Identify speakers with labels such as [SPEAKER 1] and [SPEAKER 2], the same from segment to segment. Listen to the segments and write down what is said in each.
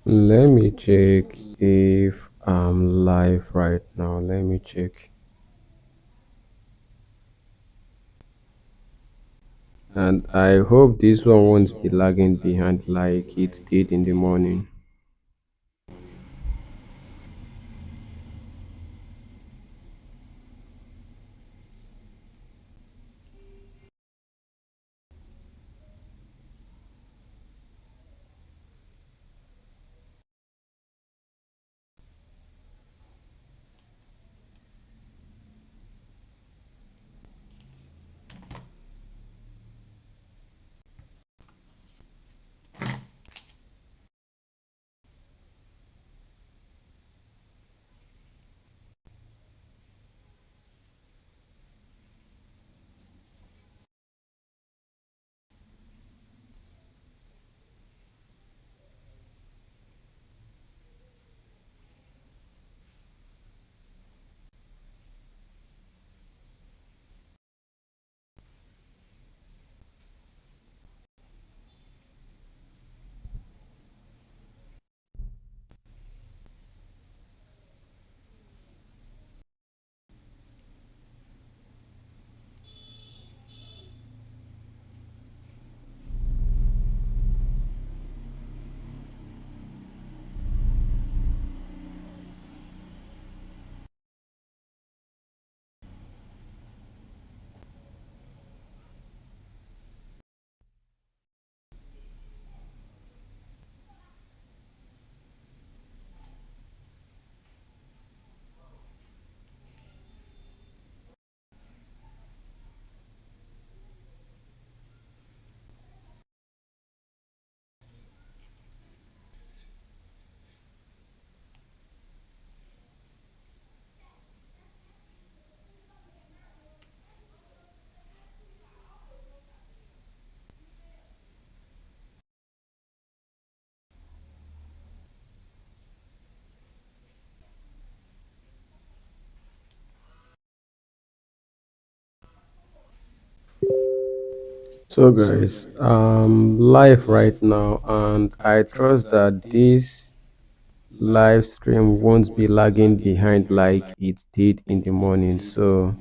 [SPEAKER 1] Let me check if I'm live right now. Let me check. And I hope this one won't be lagging behind like it did in the morning. So guys, I'm live right now and I trust that this live stream won't be lagging behind like it did in the morning. So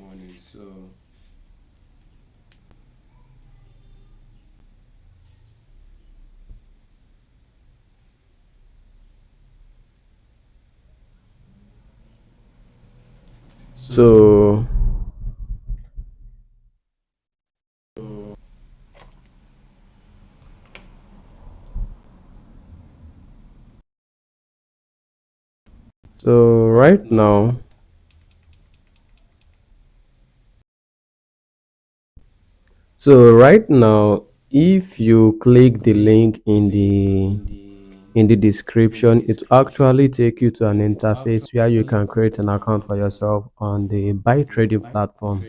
[SPEAKER 1] so right now so right now if you click the link in the description, it will actually take you to an interface where you can create an account for yourself on the Bytrading platform.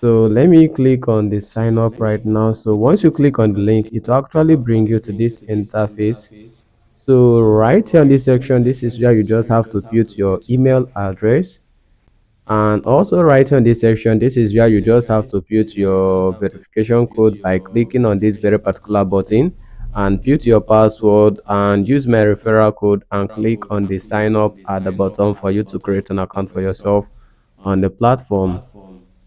[SPEAKER 1] So let me click on the sign up right now. So once you click on the link, it will actually bring you to this interface. So right here on this section, this is where you just have to put your email address. And also right here in this section, this is where you just have to put your verification code by clicking on this very particular button and put your password and use my referral code and click on the sign up at the bottom for you to create an account for yourself on the platform.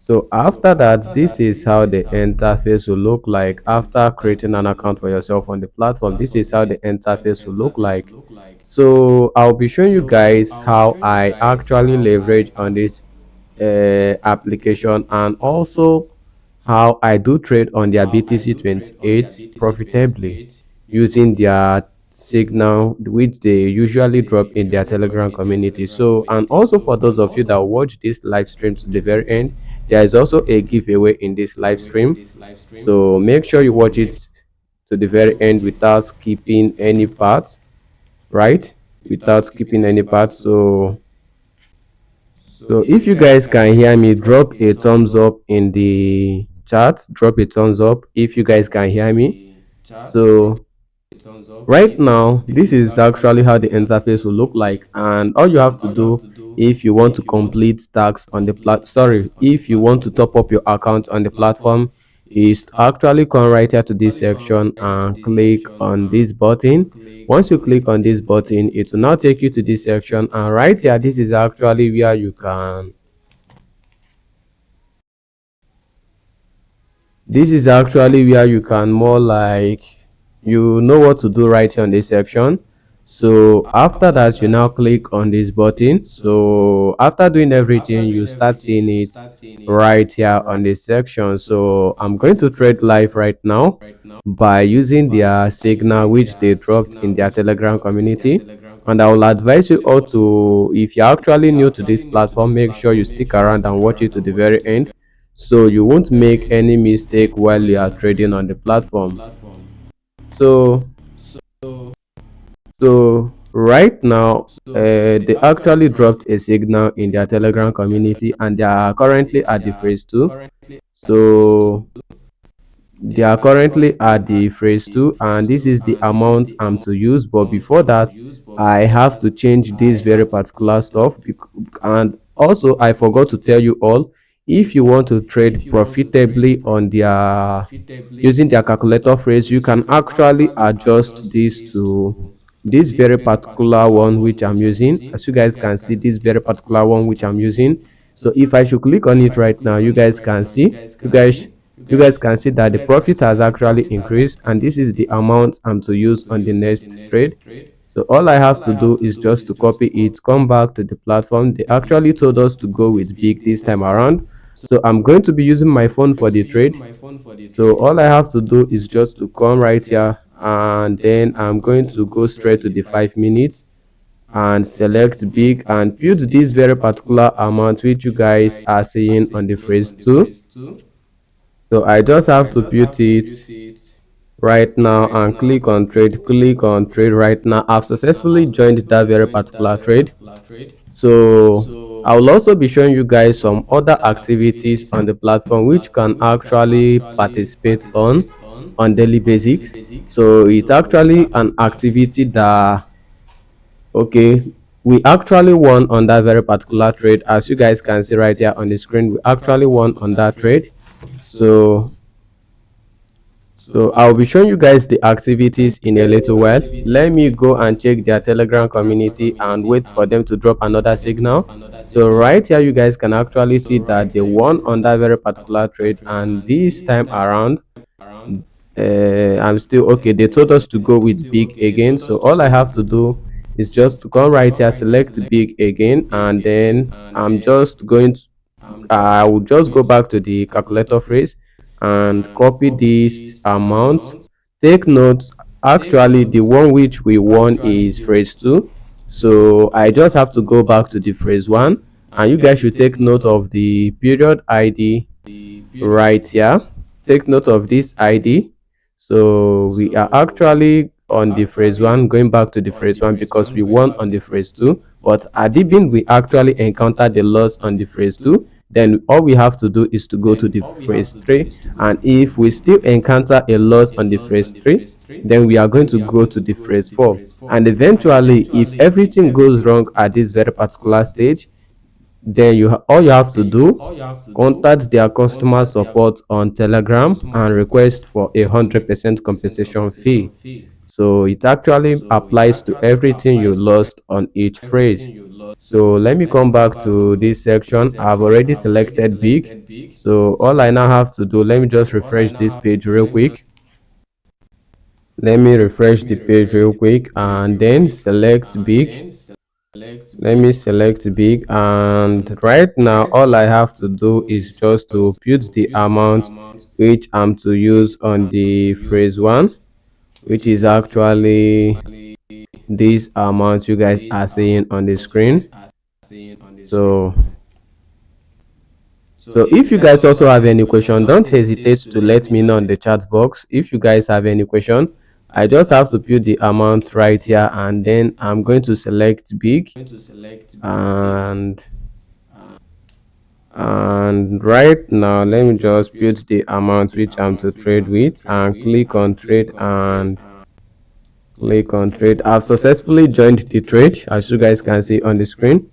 [SPEAKER 1] So after that, this is how the interface will look like after creating an account for yourself on the platform. This is how the interface will look like. So I'll be showing you guys how I actually leverage on this application and also how I do trade on their BTC28 profitably using their signal which they usually drop in their Telegram community. So and also for those of you that watch this live stream to the very end, there is also a giveaway in this live stream. So make sure you watch it to the very end without skipping any part, right? Without skipping any part. So if you guys can hear me, drop a thumbs up in the chat. Drop a thumbs up if you guys can hear me. So right now, this is actually how the interface will look like, and all you have to do if you want to complete tasks on the if you want to top up your account on the platform, is to actually come right here to this section and click on this button. Once you click on this button, it will now take you to this section, and right here, this is actually where you can more like, you know what to do right here on this section. So after that, you now click on this button. So after doing everything, you start seeing it right here on this section. So I'm going to trade live right now by using their signal which they dropped in their Telegram community. And I will advise you all to, if you're actually new to this platform, make sure you stick around and watch it to the very end, so you won't make any mistake while you are trading on the platform. So right now, they actually dropped a signal in their Telegram community, and they are currently at the phase 2. So they are currently at the phrase 2, and this is the amount I'm to use. But before that, I have to change this very particular stuff. And also, I forgot to tell you all, if you want to trade profitably on their using their calculator phrase, you can actually adjust this to this very particular one which I'm using. As you guys can see, this very particular one which I'm using. So if I should click on it right now, you guys can see, you guys can see that the profit has actually increased, and this is the amount I'm to use on the next trade. So all I have to do is just to copy it, come back to the platform. They actually told us to go with big this time around, so I'm going to be using my phone for the trade. So all I have to do is just to come right here, and then I'm going to go straight to the 5 minutes and select big and put this very particular amount which you guys are seeing on the phrase 2. So I just have to put it right now and click on trade right now. I've successfully joined that very particular trade. So I will also be showing you guys some other activities on the platform which can actually participate on daily basis. So it's actually an activity that, okay, we actually won on that very particular trade. As you guys can see right here on the screen, we actually won on that trade. So I'll be showing you guys the activities in a little while. Let me go and check their Telegram community and wait for them to drop another signal. So right here, you guys can actually see that they won on that very particular trade, and this time around, I'm still okay. They told us to go with big again, so all I have to do is just to come right here, select big again, and then I will just go back to the calculator phrase and copy this amount. Take note, actually the one which we won is phrase 2, so I just have to go back to the phrase 1, and you guys should take note of the period ID right here. Take note of this ID. So we are actually on the phrase 1, going back to the phrase 1 because we won on the phrase 2. But at the bin, we actually encountered the loss on the phrase 2. Then all we have to do is to go to the phrase 3. And if we still encounter a loss on the phrase 3, then we are going to go to the phrase 4. And eventually, if everything goes wrong at this very particular stage, then all you have to do, contact their customer support on Telegram and request for 100% compensation fee. So it actually applies to everything you lost on each phrase. So let me come back to this section. I've already selected big, so all I now have to do, let me just refresh this page real quick. Let me refresh the page real quick and then select big. Let me select big, and right now all I have to do is just to put the amount which I'm to use on the phrase 1, which is actually this amount you guys are seeing on the screen. So if you guys also have any question, don't hesitate to let me know in the chat box. If you guys have any question, I just have to put the amount right here, and then I'm going to select big, and right now let me just put the amount which I'm to trade with and click on trade and click on trade. I've successfully joined the trade, as you guys can see on the screen.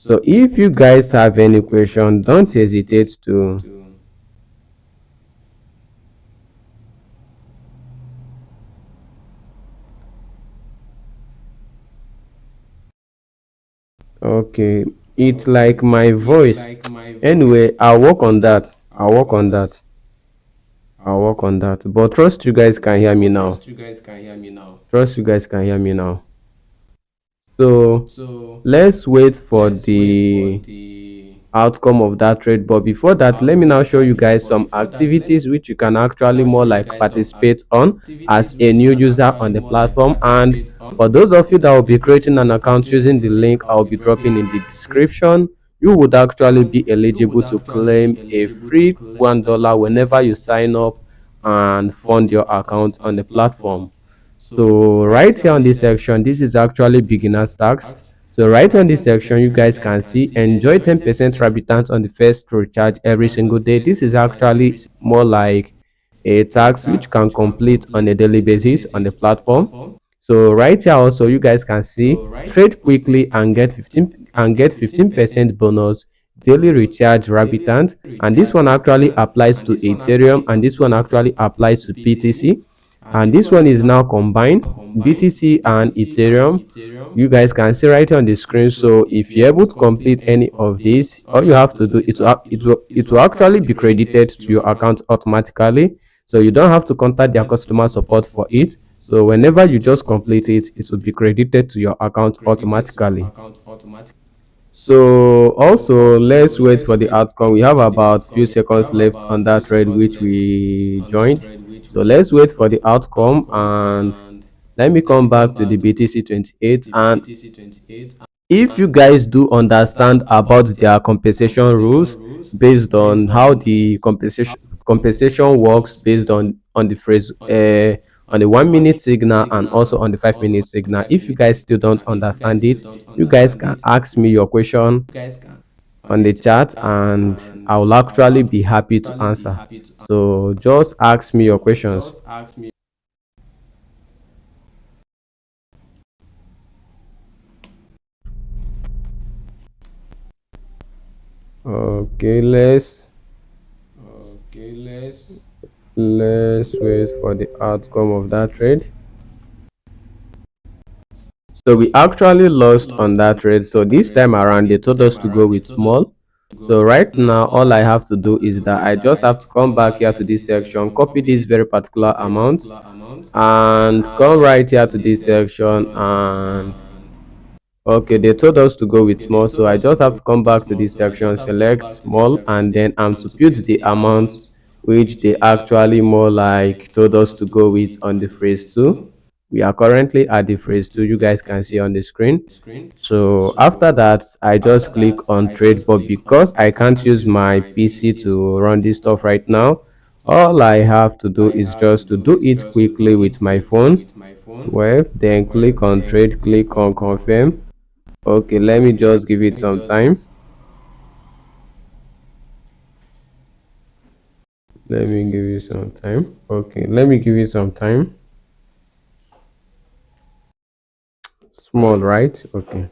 [SPEAKER 1] So if you guys have any question, don't hesitate to let me know in the chat box. If you guys have any question, don't hesitate to let me know in the chat box. If you guys have any question, I just have to put the amount right here, and then I'm going to select big, and right now let me just put the amount which I'm to trade with and click on trade and click on trade. I've successfully joined the trade, as you guys can see on the screen. So if you guys have any question, don't hesitate to Okay, it's like my voice. Anyway, I'll work on that. I'll work on that. I'll work on that. But trust you guys can hear me now. Trust you guys can hear me now. So let's wait for the outcome of that trade. But before that, let me now show you guys some activities which you can actually more like participate on as a new user on the platform. And for those of you that will be creating an account using the link I'll be dropping in the description, you would actually be eligible to claim a free $1 whenever you sign up and fund your account on the platform. So right here on this section, this is actually beginner's tax. So right on this section, you guys can see enjoy 10% rebates on the first recharge every single day. This is actually more like a tax which can complete on a daily basis on the platform. So right here also you guys can see trade quickly and get 15% bonus daily recharge rebatant, and this one actually applies to Ethereum and this one actually applies to BTC, and this one is now combined BTC and Ethereum. You guys can see right on the screen. So if you're able to complete any of these, all you have to do is it will actually be credited to your account automatically, so you don't have to contact their customer support for it. So whenever you just complete it, it will be credited to your account automatically. So also let's wait for the outcome. We have about few seconds left on that thread which we joined. So let's wait for the outcome, and let me come back to the BTC 28. And if you guys do understand about their compensation rules based on how the compensation works based on the phrase on the 1 minute signal and also on the 5 minute signal, if you guys still don't understand it, you guys can ask me your question on the chat and I will actually be happy to answer. So just ask me your questions. Okay, let's wait for the outcome of that trade. So we actually lost on that trade. So this time around, they told us to go with small. So right now, all I have to do is that I just have to come back here to this section, copy this very particular amount, and come right here to this section. And okay, they told us to go with small. So I just have to come back to this section, select small, and then I'm to put the amount which they actually more like told us to go with on the phrase 2. We are currently at the phrase 2, you guys can see on the screen. So after that, I just click on trade, but because I can't use my PC to run this stuff right now, all I have to do is just to do it quickly with my phone. 12, then click on trade, click on confirm. Okay, let me just give it some time. Let me give you some time. Okay, let me give you some time. Small, right? Okay.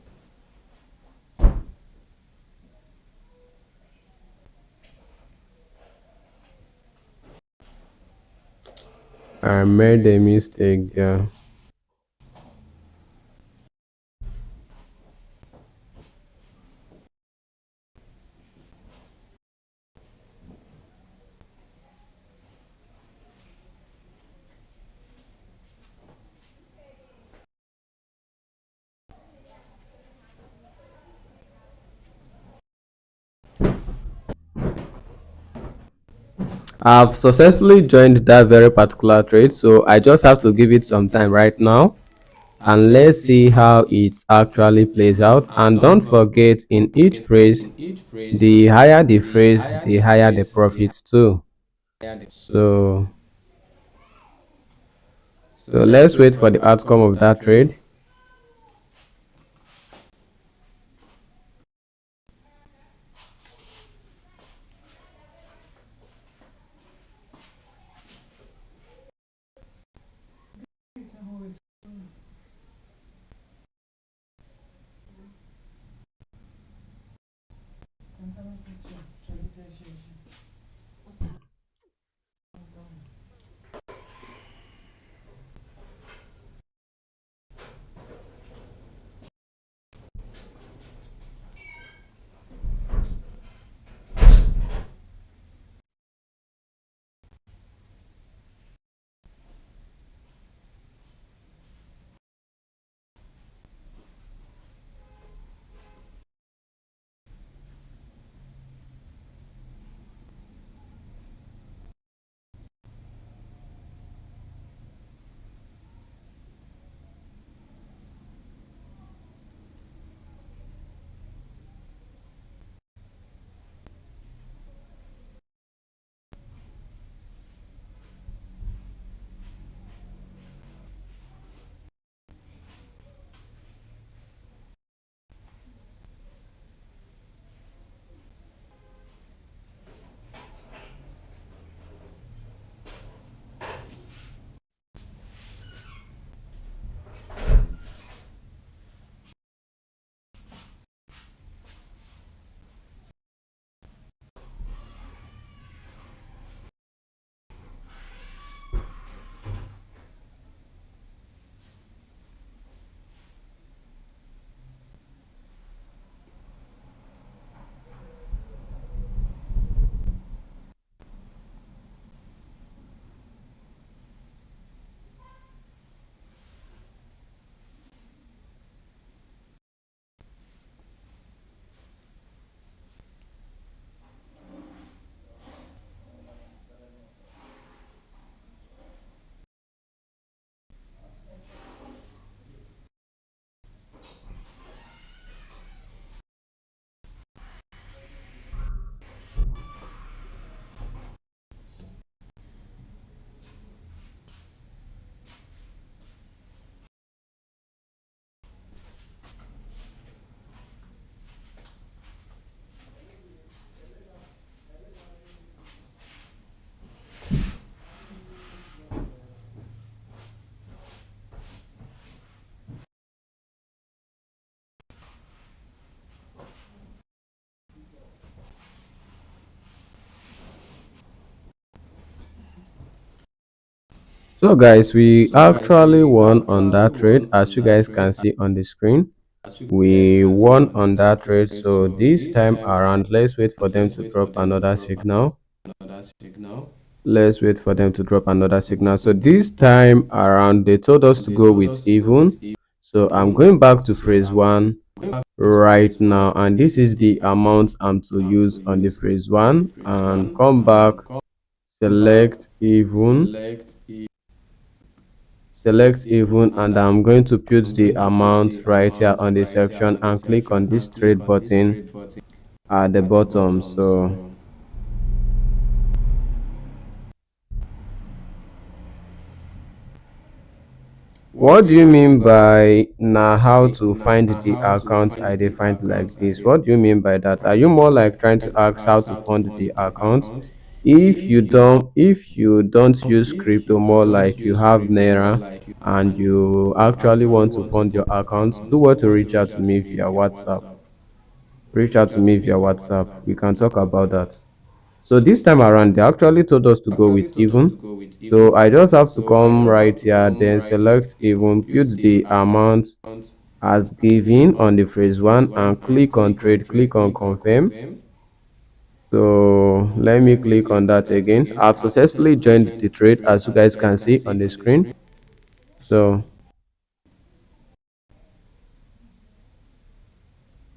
[SPEAKER 1] I made a mistake there. I've successfully joined that very particular trade, so I just have to give it some time right now, and let's see how it actually plays out. And don't forget, in each phrase, the higher the phrase, the higher the profit too. So let's wait for the outcome of that trade. So guys, we actually won on that trade, as you guys can see on the screen. We won on that trade. So this time around, let's wait for them to drop another signal. Let's wait for them to drop another signal. So this time around, they told us to go with even. So I'm going back to phrase one right now, and this is the amount I'm to use on the phrase one, and come back, select even, and I'm going to put the amount right here on the section and click on this trade button at the bottom. So what do you mean by now how to find the account I defined like this? What do you mean by that? Are you more like trying to ask how to fund the account? If you don't use crypto, more like you have naira and you actually want to fund your account, do what to reach out to me via WhatsApp. Reach out to me via WhatsApp. We can talk about that. So this time around, they actually told us to go with even. So I just have to come right here, then select even, put the amount as given on the phrase one, and click on trade, click on confirm. So let me click on that again. I've successfully joined the trade, as you guys can see on the screen. So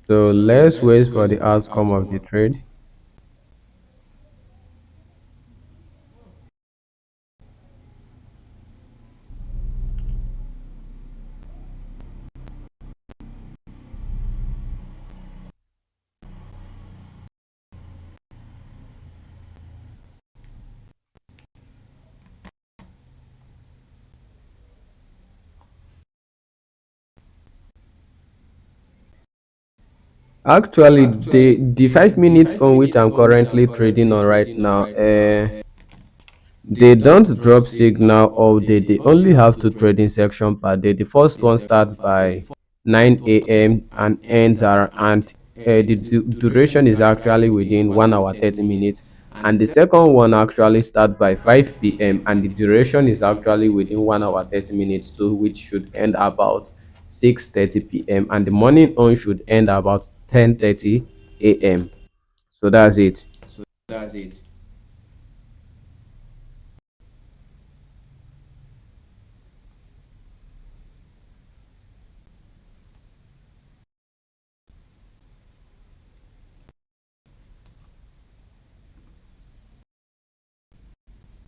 [SPEAKER 1] let's wait for the outcome of the trade. Actually, the 5 minutes on which I'm currently trading on right now, they don't drop signal all day. They only have two trading section per day. The first one starts by 9 a.m. and ends are and the duration is actually within 1 hour 30 minutes. And the second one actually starts by 5 p.m. and the duration is actually within 1 hour 30 minutes too, which should end about 6:30 p.m. And the morning on should end about 10:30 a.m. So that's it.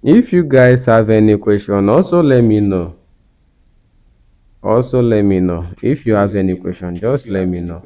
[SPEAKER 1] If you guys have any question, also let me know. If you have any question, just let me know.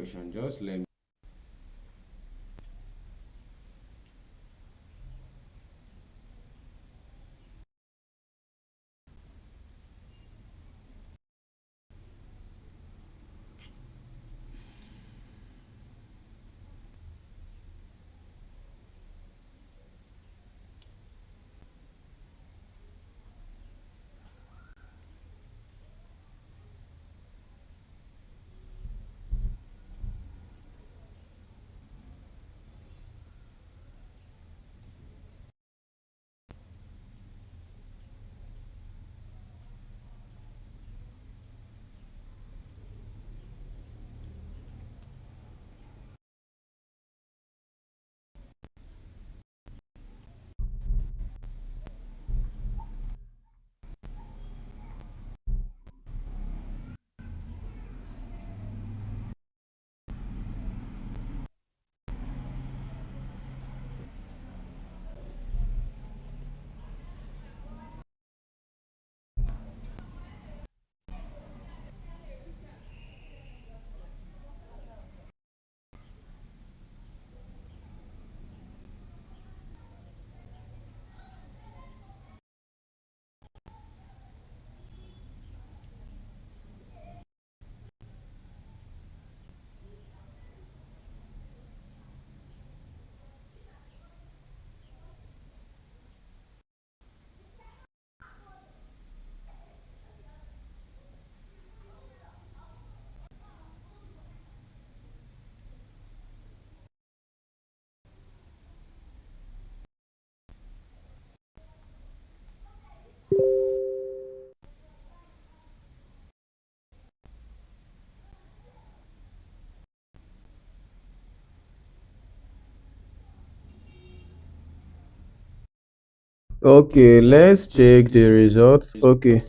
[SPEAKER 1] Okay, let's check the results. Okay,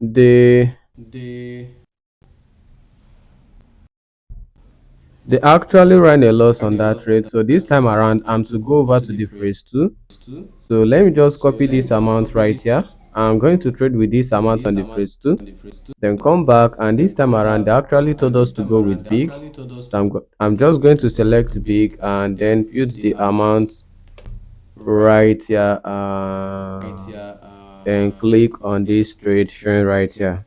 [SPEAKER 1] they they actually ran a loss on that trade. So this time around, I'm to go over to the phrase two. So let me just copy this amount right here. I'm going to trade with this amount on the phrase two. Then come back, and this time around they actually told us to go with big. So I'm just going to select big and then put the amount right here, then click on this trade showing right here.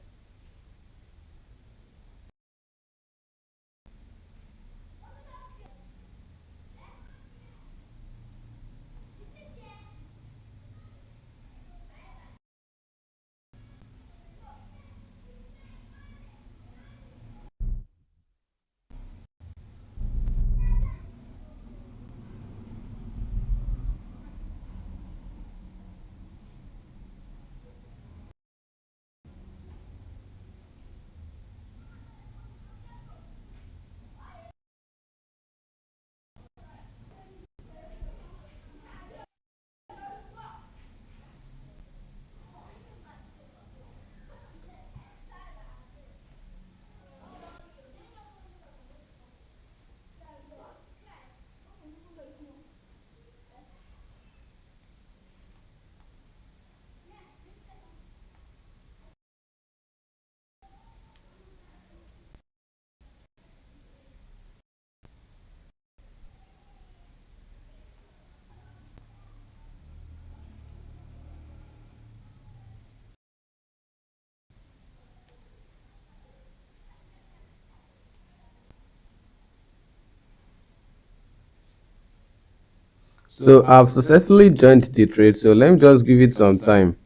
[SPEAKER 1] So I've successfully joined the trade. So let me just give it some time.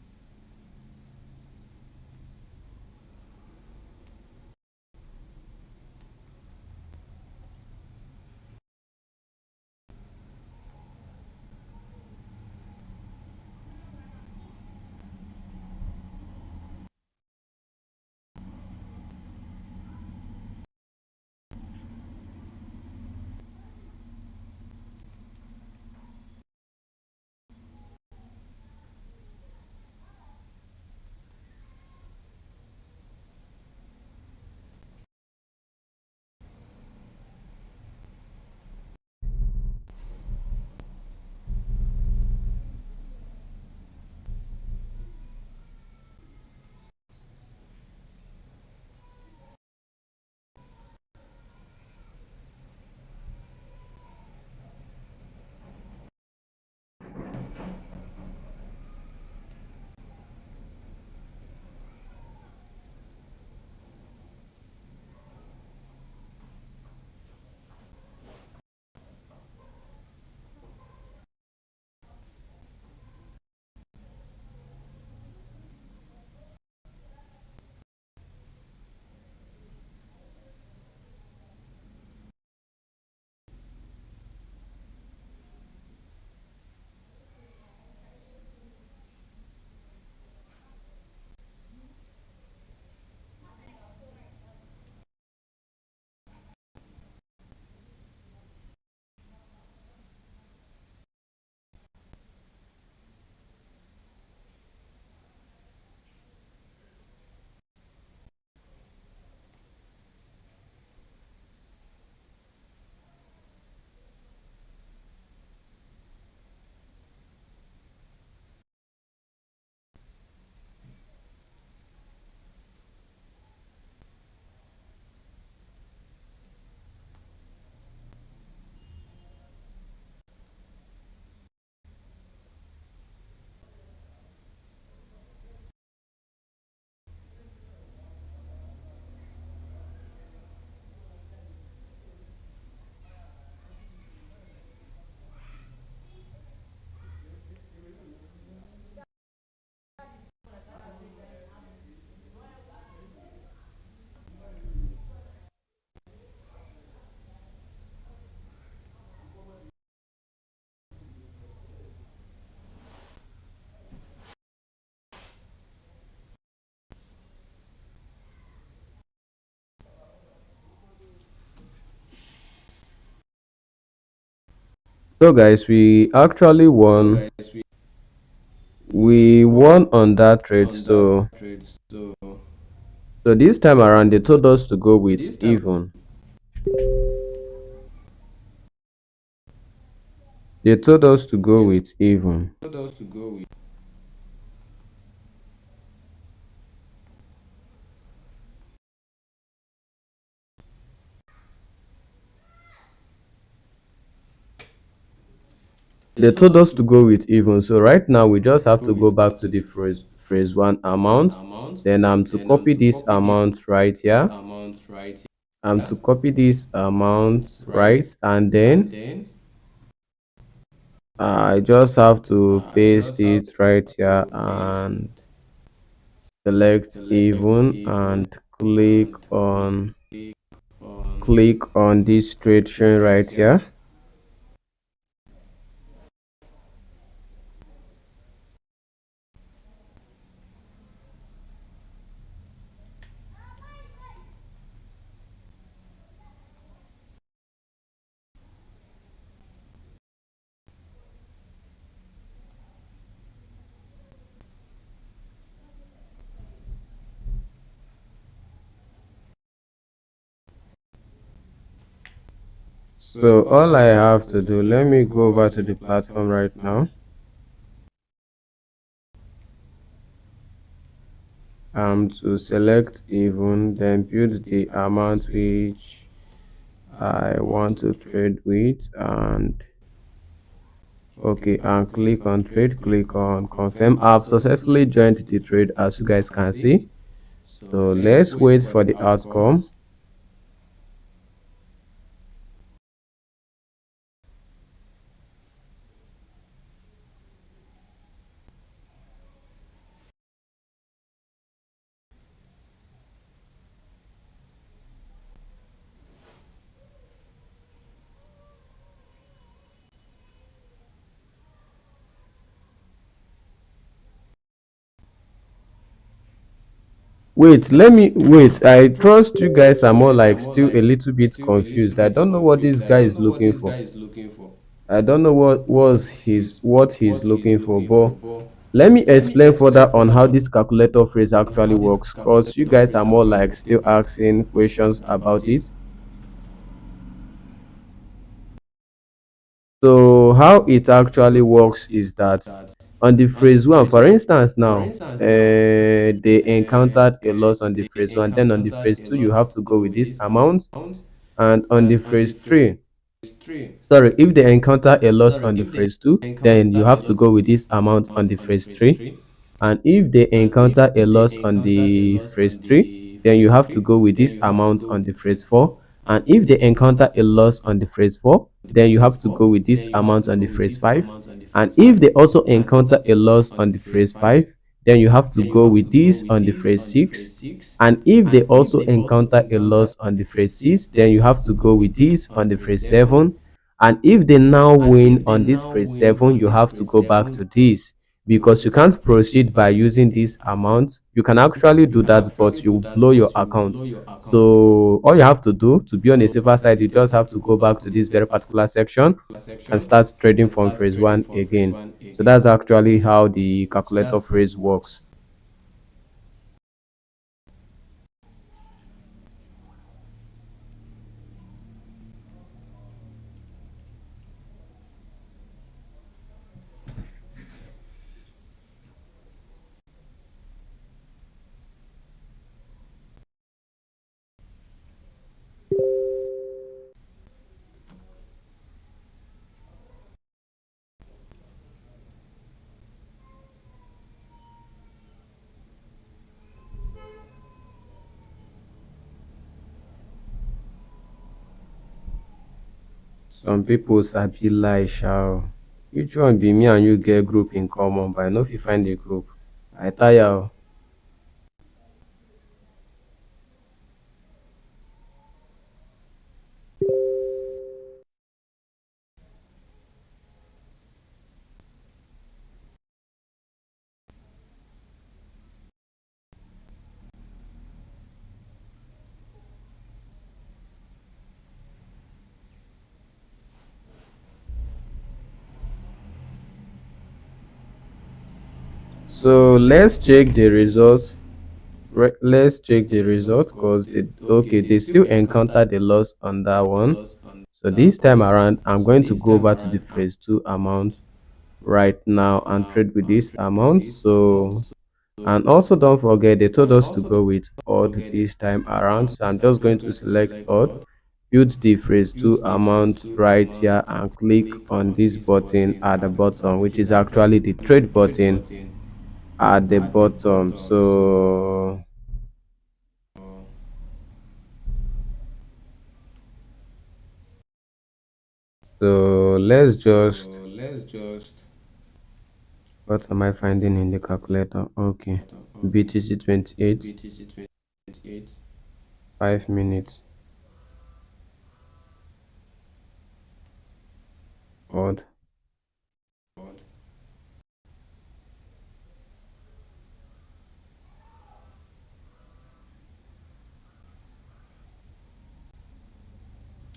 [SPEAKER 1] So guys, we actually won. We won on that trade, so this time around they told us to go with even. They told us to go with even. They told us to go with even. So right now we just have to go back to the phrase one amount. Then I'm to copy this amount right here. I'm to copy this amount right, and then I just have to paste it right here and select even and click on this straight chain right here. So all I have to do, let me go over to the platform right now. To select even, then build the amount which I want to trade with, and okay, and click on trade, click on confirm. I've successfully joined the trade, as you guys can see. So let's wait for the outcome. Wait, I trust you guys are more like still a little bit confused. I don't know what this guy is looking for. I don't know what he's looking for, but let me explain further on how this calculator phrase actually works, because you guys are more like still asking questions about it. So how it actually works is that on the phrase one, for instance, now they encountered a loss on the phrase one, then on the phrase two you have to go with this amount, and on the phrase three, sorry, if they encounter a loss on the phrase two, then you have to go with this amount on the phrase three. And if they encounter a loss on the phrase 3, then you have to go with this amount on the phrase 4. And if they encounter a loss on the phrase 4, then you have to go with this amount on the phrase 5. And if they also encounter a loss on the phrase 5, then you have to go with this on the phrase 6. And if they also encounter a loss on the phrase 6, then you have to go with this on the phrase 7. And if they now win on this phrase 7, you have to go back to this, because you can't proceed by using this amount. You can actually do that, but you blow your account. So all you have to do, to be on a safer side, you just have to go back to this very particular section and start trading from phrase one again. So that's actually how the calculator phrase works. Some people sabi lie sha. Which one be me and you get group in common, but I know if you find a group, I tire o. So let's check the results. Let's check the results because they okay, they still encountered a loss on that one. So this time around, I'm going to go over to the phrase two amount right now and trade with this amount. So and also don't forget they told us to go with odd this time around. So I'm just going to select odd, build the phrase two amount right here and click on this button at the bottom, which is actually the trade button at the bottom. So let's just, what am I finding in the calculator? Okay, BTC 28, 5 minutes, odd.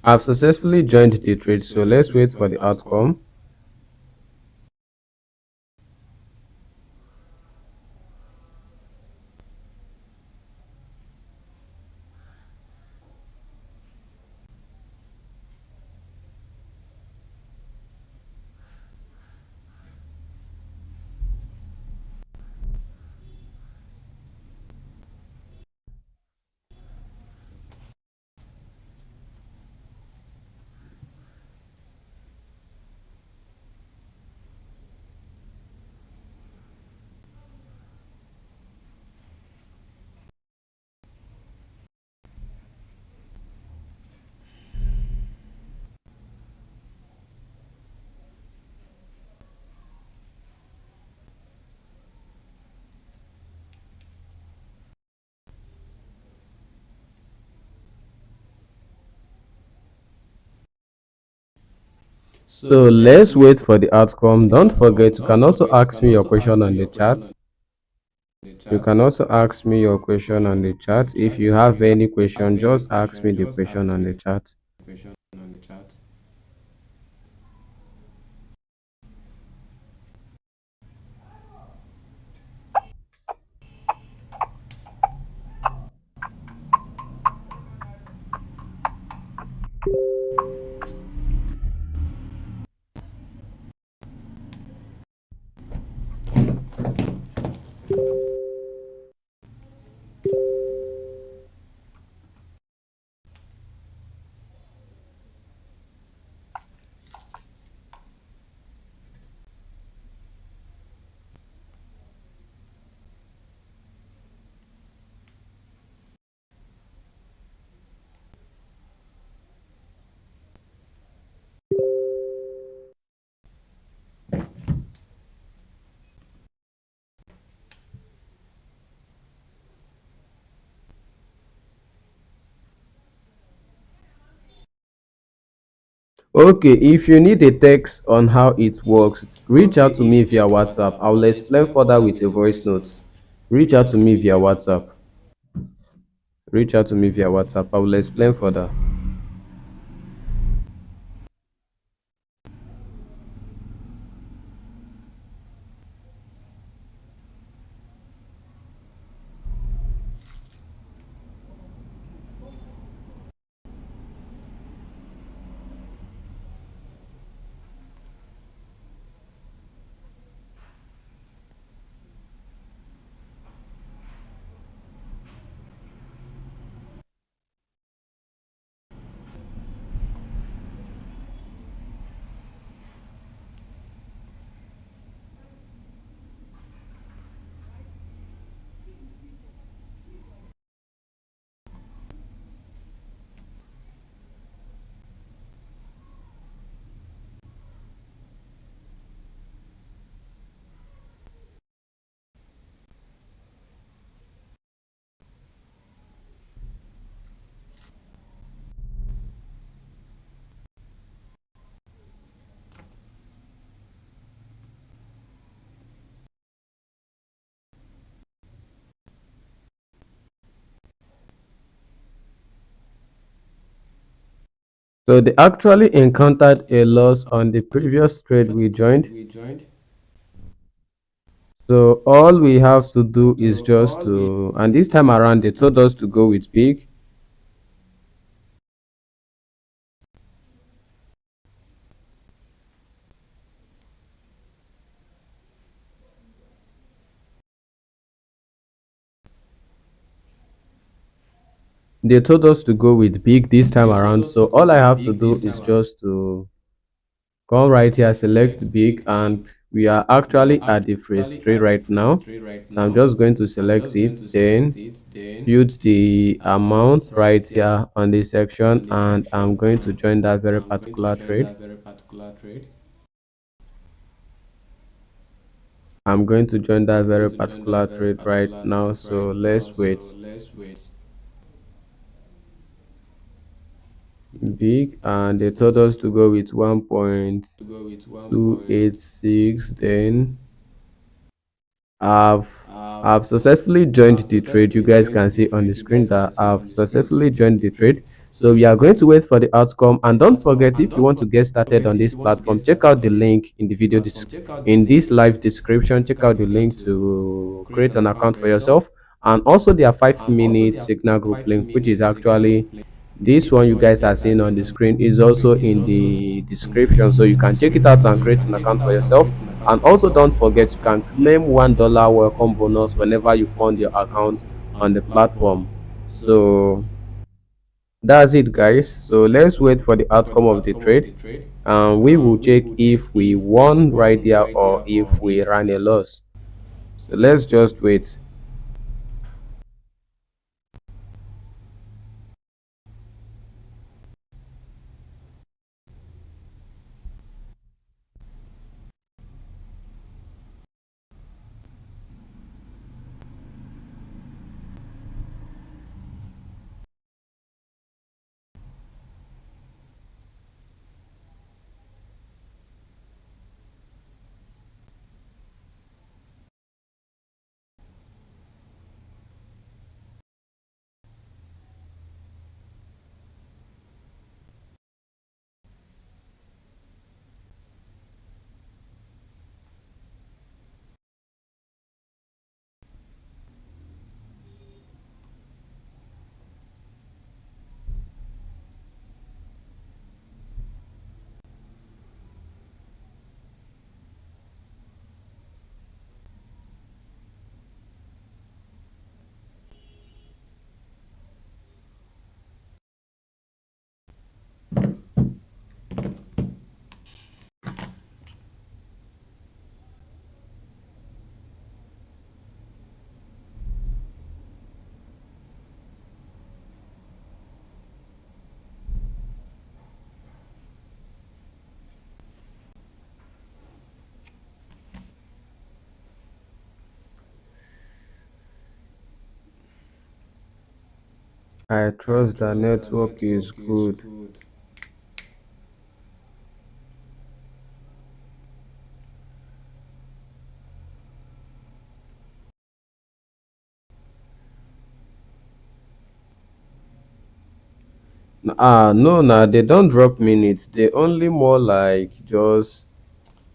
[SPEAKER 1] I've successfully joined the trade, so let's wait for the outcome. So let's wait for the outcome. Don't forget, you can also ask me your question on the chat. You can also ask me your question on the chat. If you have any question, just ask me the question on the chat. Okay, if you need a text on how it works, reach out to me via WhatsApp. I will explain further with a voice note. Reach out to me via WhatsApp. Reach out to me via WhatsApp. I will explain further. So they actually encountered a loss on the previous trade we joined. So all we have to do is just to, and this time around they told us to go with big. They told us to go with big this time around. So all I have to do is just to come right here, select big, and we are actually at the phrase 3 right now. So I'm just going to select it, then put the amount right here on this section, and I'm going to join that very particular trade. I'm going to join that very particular trade right now. So let's wait. Big, and they told us to go with 1.286. Then I've I've successfully joined the trade. You guys can see on the screen that I've successfully joined the trade. So we are going to wait for the outcome. And don't forget, if you want to get started on this platform, check out the link in the in this live description. Check out the link to create an account for yourself. And also there are 5 minute signal group link, which is actually this one you guys are seeing on the screen is also in the description, so you can check it out and create an account for yourself. And also don't forget, you can claim $1 welcome bonus whenever you fund your account on the platform. So that's it, guys. So let's wait for the outcome of the trade, and we will check if we won right there or if we ran a loss. So let's just wait. I trust the network is good. No, nah, they don't drop minutes. They only more like just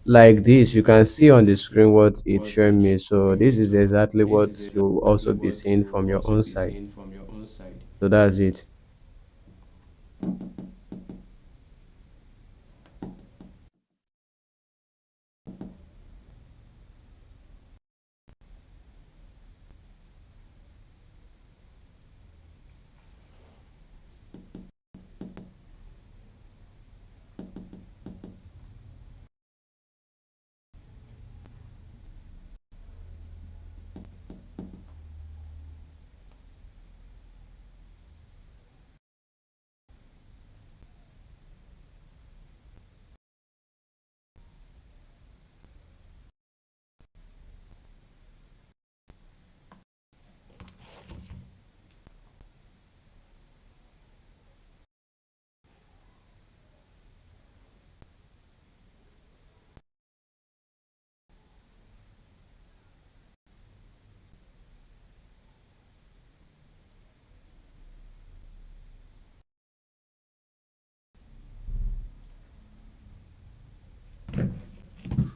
[SPEAKER 1] like this. You can see on the screen what it's showing me. So this is exactly what you'll also be seeing from your own side. So that's it.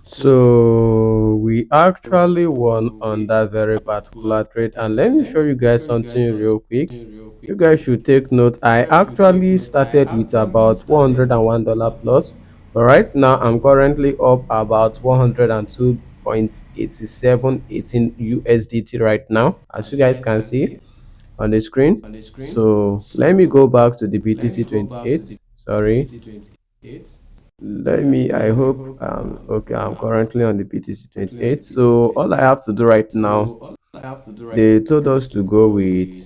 [SPEAKER 1] So we actually won on that very particular trade. And let me show you guys something real quick. You guys should take note. I actually started with about $101 plus, but right now I'm currently up about 102.8718 USDT right now, as you guys can see on the screen. So let me go back to the BTC 28. Sorry, let me, I hope, okay, I'm currently on the BTC 28. So all I have to do right now, they told us to go with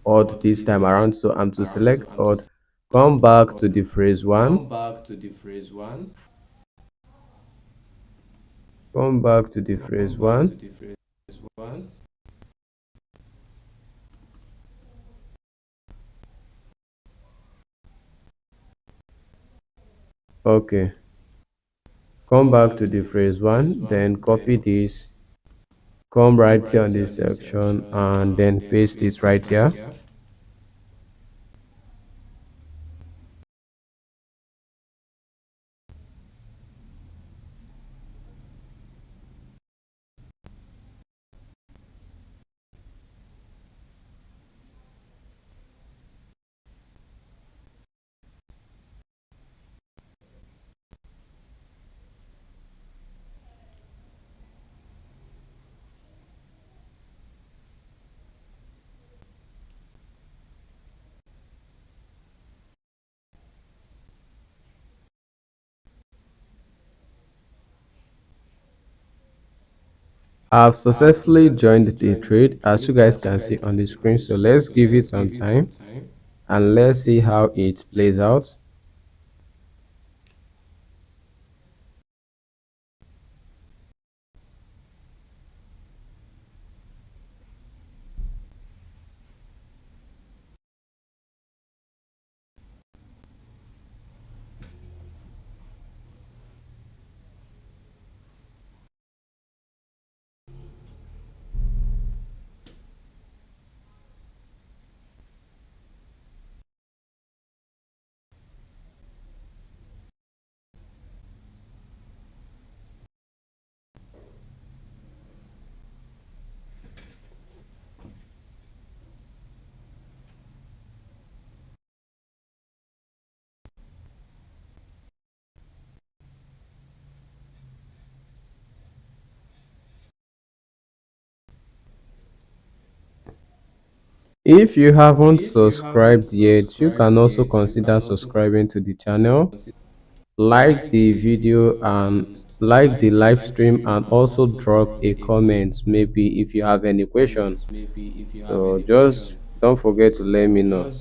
[SPEAKER 1] odd this time around, so I'm to select odd, come back to the phrase one, come back to the phrase one. Okay, come back to the phrase one, then copy this, come right here on this section and then paste it right here. I've successfully joined the trade, as you guys can see on the screen. So let's give it some time and let's see how it plays out. If you haven't subscribed yet, you can also consider subscribing to the channel, like the video and like the live stream, and also drop a comment maybe if you have any question. So just don't forget to let me know.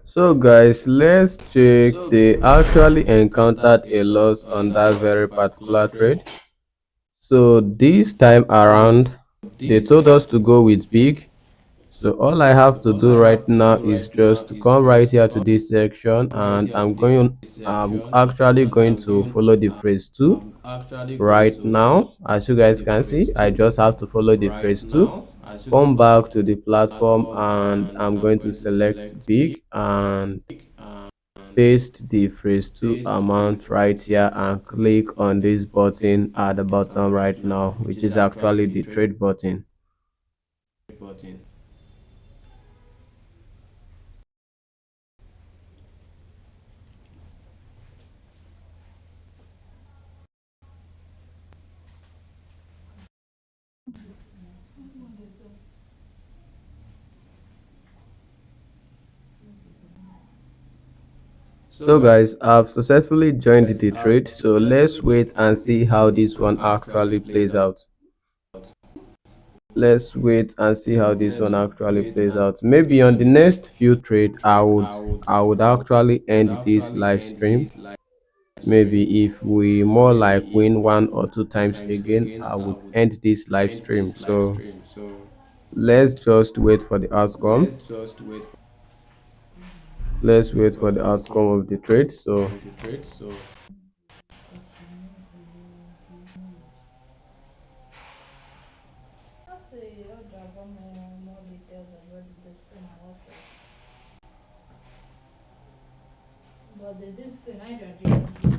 [SPEAKER 1] So guys, let's check. They actually encountered a loss on that very particular trade. So this time around, They told us to go with big. So all I have to do right now is just to come right here to this section, and I'm actually going to follow the phrase 2 right now. As you guys can see, I just have to follow the phrase 2, come back to the platform, and I'm going to select big and paste the phrase 2 amount right here and click on this button at the bottom right now, which is actually the trade button. So guys, I've successfully joined the trade, so let's wait and see how this one actually plays out. Let's wait and see how this one actually plays out. Maybe on the next few trade, I would actually end this live stream. Maybe if we more like win one or two times again, I would end this live stream. So let's just wait for the outcome. Let's wait for the outcome of the trade. So
[SPEAKER 2] I say, I'll drop more details about this thing on WhatsApp. But this thing I don't